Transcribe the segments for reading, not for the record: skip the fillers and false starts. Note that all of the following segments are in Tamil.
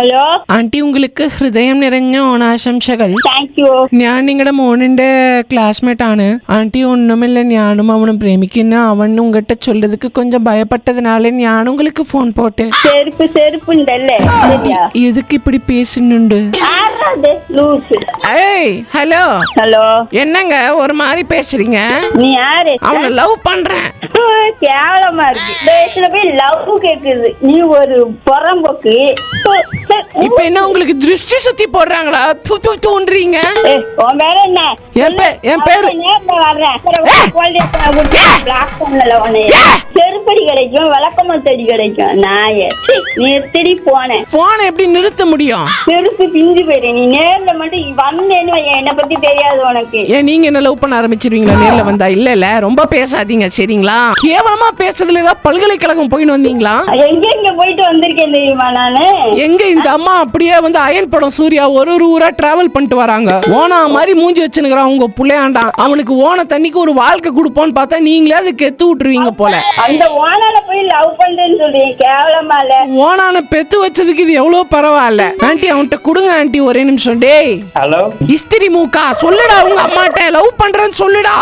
ഹലോ ആന്റി உங்களுக்கு ഹൃദയം നിറഞ്ഞ ഓണാശംസകൾ. ഞാൻ നിങ്ങളുടെ മോനിന്റെ ക്ലാസ്മേറ്റ് ആണ്. ആന്റി ഒന്നുമില്ല, ഞാനും അവനും പ്രേമിക്കുന്ന അവൻ ഉங்ககிட்ட சொல்றதுக்கு கொஞ்சம் பயப்பட்டதனால ഞാൻ உங்களுக்கு ஃபோன் போட்டேன். செருப்புண்டல்லே எதுக்கு இப்படி பேசுனுண்டு? ஏய் ஹலோ ஹலோ, என்னங்க ஒரு மாதிரி பேசுறீங்க? நீ யாரு? அவனை லவ் பண்றேன். கேவலமா இருக்கு. பேசுற போய் லவ் கேக்குது. நீ ஒரு புறம்போக்கு. இப்ப என்ன உங்களுக்கு திருஷ்டி சுத்தி போடுறாங்களா? தூன்றீங்க. உன் பேர் என்ன? என் பேரு செருப்படி கிடைக்கும், விளக்கமத்தடி கிடைக்கும். நாய நீ எத்தடி போன போன எப்படி நிறுத்த முடியும்? செருப்பு பிஞ்சு போயிரு. நீ நேர்ல மட்டும் வந்தேன்னு என்னை பத்தி தெரியாது உனக்கு. ஏன் நீங்க என்ன லவ் பண்ண ஆரம்பிச்சிருவீங்களா நேர்ல வந்தா? இல்ல ரொம்ப பேசாதீங்க சரிங்களா? கேவலமா பேசுறதுல ஏதாவது பல்கலைக்கழகம் போயிட்டு வந்தீங்களா? எங்க போயிட்டு வந்திருக்கேன் தெரியுமா நானு? எங்க இந்த அம்மா அப்படியே வந்து அயன் படம் சூர்யா ஒரு ஊரா டிராவல் பண்ணிட்டு வராங்க. ஓனா மாதிரி மூஞ்சி வச்சுனுக்குறான் உங்க புள்ளையாண்டா. அவனுக்கு ஓன தண்ணிக்கு ஒரு வாழ்க்கை கொடுப்போன்னு பார்த்தா நீங்களே அது கெத்து விட்டுருவீங்க போல. அந்த ஓனால போய் லவ் பண்றேன்னு சொல்றீங்க, கேவலமா இல்ல? ஓனான பெத்து வச்சதுக்கு இது எவ்வளவு பரவாயில்ல. ஆண்டி அவன்கிட்ட கொடுங்க ஆண்டி ஒரே நிமிஷம். டேய் ஹலோ இஸ்திரி மூக்கா, சொல்லுடா உங்க அம்மாட்ட லவ் பண்றேன்னு சொல்லுடா.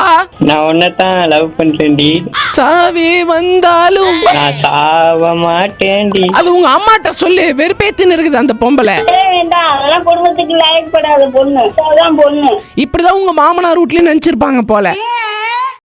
நான் உன்னதான் லவ் பண்றேன்டி. சாவே வந்தாலும் நான் சாவ மாட்டேன்டி. அது உங்க அம்மாட்ட சொல்லு. வெறுப்பேத்துன்னு இருக்குது அந்த பொம்பளை. வேண்டாம், அதெல்லாம் குடும்பத்துக்கு லாயக்கப்படாத பொண்ணு. அதான் பொண்ணு. இப்படிதான் உங்க மாமனார் வீட்லயும் நினைச்சிருப்பாங்க போல.